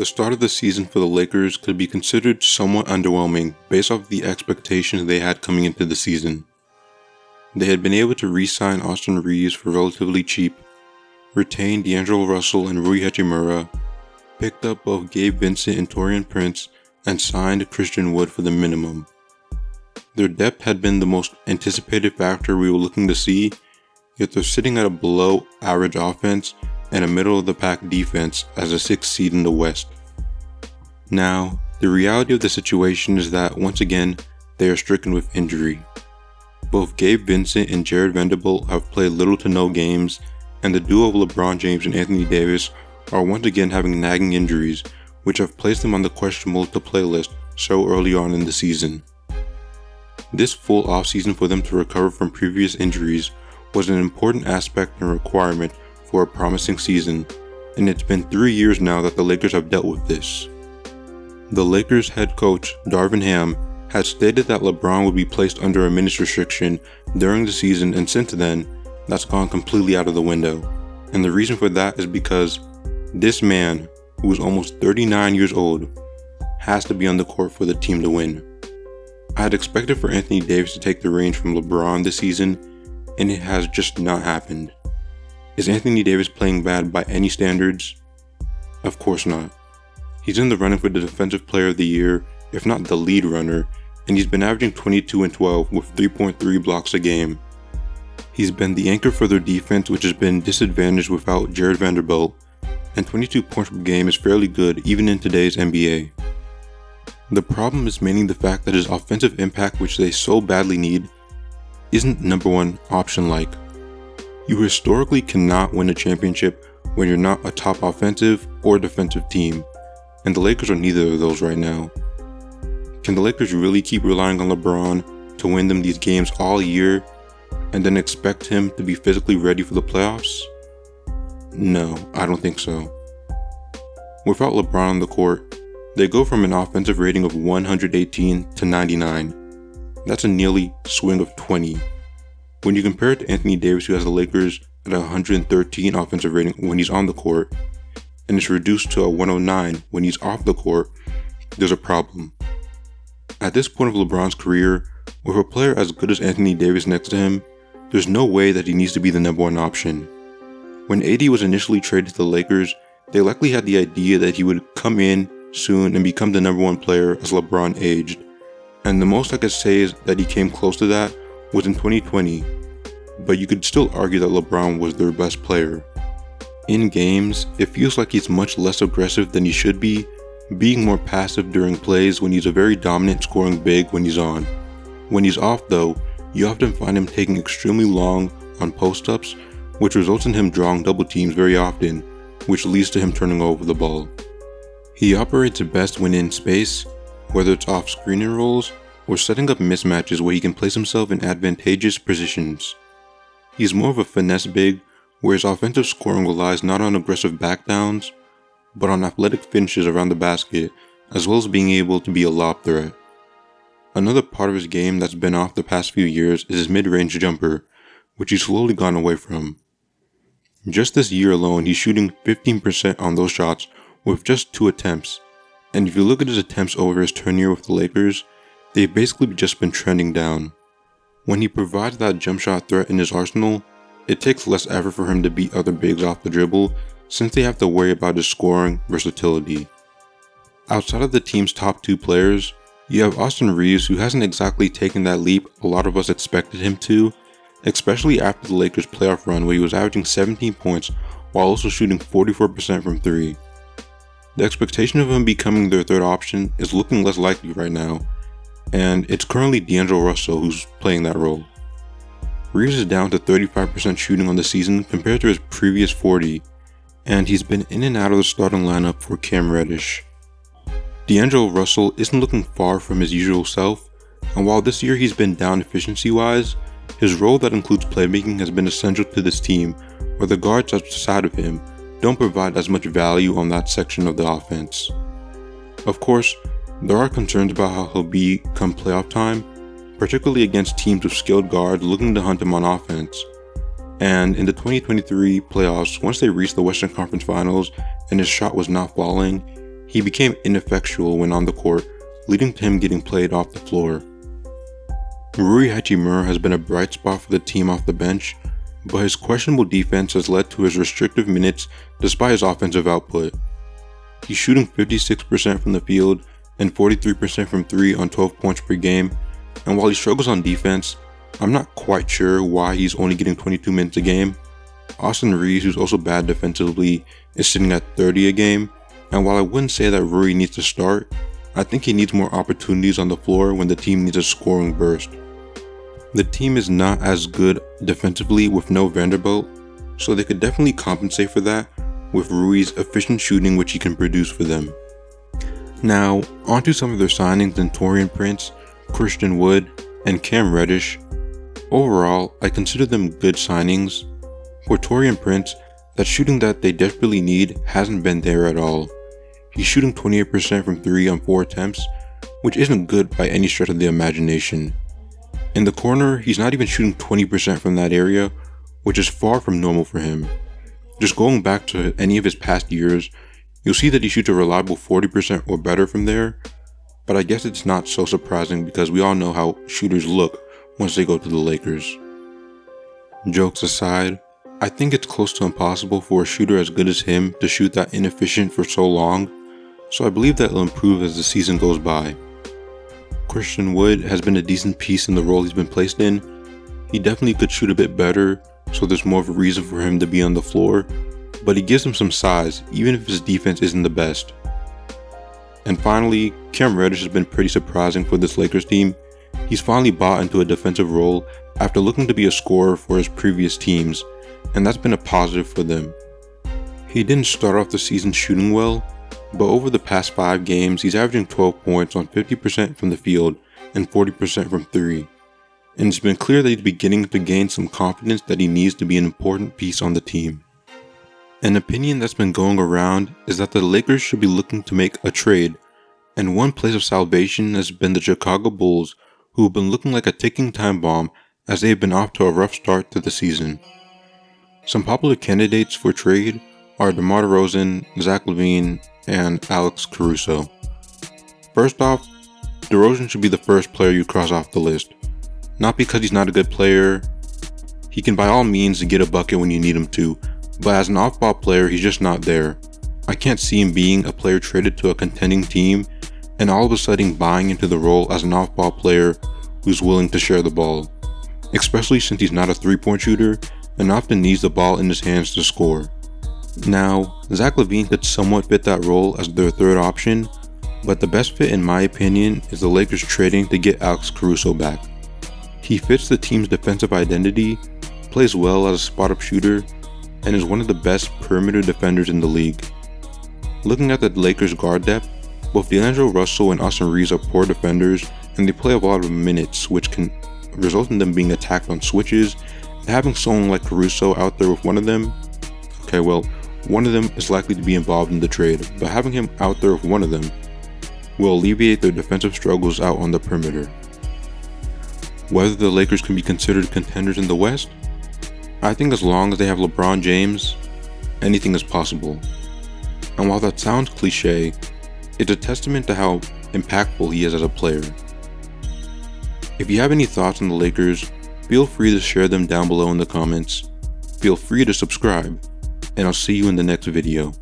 The start of the season for the Lakers could be considered somewhat underwhelming based off the expectations they had coming into the season. They had been able to re-sign Austin Reeves for relatively cheap, retain D'Angelo Russell and Rui Hachimura, picked up both Gabe Vincent and Taurean Prince, and signed Christian Wood for the minimum. Their depth had been the most anticipated factor we were looking to see, yet they're sitting at a below average offense and a middle of the pack defense as a 6th seed in the West. Now, the reality of the situation is that once again, they are stricken with injury. Both Gabe Vincent and Jared Vanderbilt have played little to no games, and the duo of LeBron James and Anthony Davis are once again having nagging injuries, which have placed them on the questionable to play list so early on in the season. This full offseason for them to recover from previous injuries was an important aspect and requirement for a promising season, and it's been 3 years now that the Lakers have dealt with this. The Lakers head coach, Darvin Ham, had stated that LeBron would be placed under a minutes restriction during the season, and since then, that's gone completely out of the window. And the reason for that is because this man, who is almost 39 years old, has to be on the court for the team to win. I had expected for Anthony Davis to take the reins from LeBron this season, and it has just not happened. Is Anthony Davis playing bad by any standards? Of course not. He's in the running for the Defensive Player of the Year, if not the lead runner, and he's been averaging 22 and 12 with 3.3 blocks a game. He's been the anchor for their defense, which has been disadvantaged without Jared Vanderbilt, and 22 points per game is fairly good even in today's NBA. The problem is mainly the fact that his offensive impact, which they so badly need, isn't number one option-like. You historically cannot win a championship when you're not a top offensive or defensive team, and the Lakers are neither of those right now. Can the Lakers really keep relying on LeBron to win them these games all year and then expect him to be physically ready for the playoffs? No, I don't think so. Without LeBron on the court, they go from an offensive rating of 118 to 99. That's a nearly swing of 20. When you compare it to Anthony Davis, who has the Lakers at 113 offensive rating when he's on the court, and it's reduced to a 109 when he's off the court, there's a problem. At this point of LeBron's career, with a player as good as Anthony Davis next to him, there's no way that he needs to be the number one option. When AD was initially traded to the Lakers, they likely had the idea that he would come in soon and become the number one player as LeBron aged, and the most I could say is that he came close to that was in 2020, but you could still argue that LeBron was their best player. In games, it feels like he's much less aggressive than he should be, being more passive during plays when he's a very dominant scoring big when he's on. When he's off though, you often find him taking extremely long on post-ups, which results in him drawing double teams very often, which leads to him turning over the ball. He operates best when in space, whether it's off screen and rolls, or setting up mismatches where he can place himself in advantageous positions. He's more of a finesse big, where his offensive scoring relies not on aggressive backdowns, but on athletic finishes around the basket, as well as being able to be a lob threat. Another part of his game that's been off the past few years is his mid-range jumper, which he's slowly gone away from. Just this year alone, he's shooting 15% on those shots with just 2 attempts, and if you look at his attempts over his tenure with the Lakers, they've basically just been trending down. When he provides that jump shot threat in his arsenal, it takes less effort for him to beat other bigs off the dribble, since they have to worry about his scoring versatility. Outside of the team's top 2 players, you have Austin Reeves, who hasn't exactly taken that leap a lot of us expected him to, especially after the Lakers playoff run where he was averaging 17 points while also shooting 44% from 3. The expectation of him becoming their third option is looking less likely right now, and it's currently D'Angelo Russell who's playing that role. Reeves is down to 35% shooting on the season compared to his previous 40, and he's been in and out of the starting lineup for Cam Reddish. D'Angelo Russell isn't looking far from his usual self, and while this year he's been down efficiency-wise, his role that includes playmaking has been essential to this team, where the guards outside of him don't provide as much value on that section of the offense. Of course, there are concerns about how he'll be come playoff time, particularly against teams with skilled guards looking to hunt him on offense. And in the 2023 playoffs, once they reached the Western Conference Finals and his shot was not falling, he became ineffectual when on the court, leading to him getting played off the floor. Rui Hachimura has been a bright spot for the team off the bench, but his questionable defense has led to his restrictive minutes despite his offensive output. He's shooting 56% from the field and 43% from 3 on 12 points per game, and while he struggles on defense, I'm not quite sure why he's only getting 22 minutes a game. Austin Reaves, who's also bad defensively, is sitting at 30 a game, and while I wouldn't say that Rui needs to start, I think he needs more opportunities on the floor when the team needs a scoring burst. The team is not as good defensively with no Vanderbilt, so they could definitely compensate for that with Rui's efficient shooting, which he can produce for them. Now, onto some of their signings in Taurean Prince, Christian Wood, and Cam Reddish. Overall, I consider them good signings. For Taurean Prince, that shooting that they desperately need hasn't been there at all. He's shooting 28% from 3 on 4 attempts, which isn't good by any stretch of the imagination. In the corner, he's not even shooting 20% from that area, which is far from normal for him. Just going back to any of his past years, you'll see that he shoots a reliable 40% or better from there, but I guess it's not so surprising because we all know how shooters look once they go to the Lakers. Jokes aside, I think it's close to impossible for a shooter as good as him to shoot that inefficient for so long, so I believe that it'll improve as the season goes by. Christian Wood has been a decent piece in the role he's been placed in. He definitely could shoot a bit better, so there's more of a reason for him to be on the floor, but he gives him some size, even if his defense isn't the best. And finally, Cam Reddish has been pretty surprising for this Lakers team. He's finally bought into a defensive role after looking to be a scorer for his previous teams, and that's been a positive for them. He didn't start off the season shooting well, but over the past 5 games, he's averaging 12 points on 50% from the field and 40% from 3. And it's been clear that he's beginning to gain some confidence that he needs to be an important piece on the team. An opinion that's been going around is that the Lakers should be looking to make a trade, and one place of salvation has been the Chicago Bulls, who have been looking like a ticking time bomb as they have been off to a rough start to the season. Some popular candidates for trade are DeMar DeRozan, Zach LaVine, and Alex Caruso. First off, DeRozan should be the first player you cross off the list. Not because he's not a good player. He can by all means get a bucket when you need him to, but as an off-ball player, he's just not there. I can't see him being a player traded to a contending team and all of a sudden buying into the role as an off-ball player who's willing to share the ball, especially since he's not a three-point shooter and often needs the ball in his hands to score. Now, Zach LaVine could somewhat fit that role as their third option, but the best fit in my opinion is the Lakers trading to get Alex Caruso back. He fits the team's defensive identity, plays well as a spot-up shooter, and is one of the best perimeter defenders in the league. Looking at the Lakers' guard depth, both D'Angelo Russell and Austin Reaves are poor defenders, and they play a lot of minutes, which can result in them being attacked on switches, and having someone like Caruso out there with one of them, one of them is likely to be involved in the trade, but having him out there with one of them will alleviate their defensive struggles out on the perimeter. Whether the Lakers can be considered contenders in the West? I think as long as they have LeBron James, anything is possible. And while that sounds cliche, it's a testament to how impactful he is as a player. If you have any thoughts on the Lakers, feel free to share them down below in the comments. Feel free to subscribe, and I'll see you in the next video.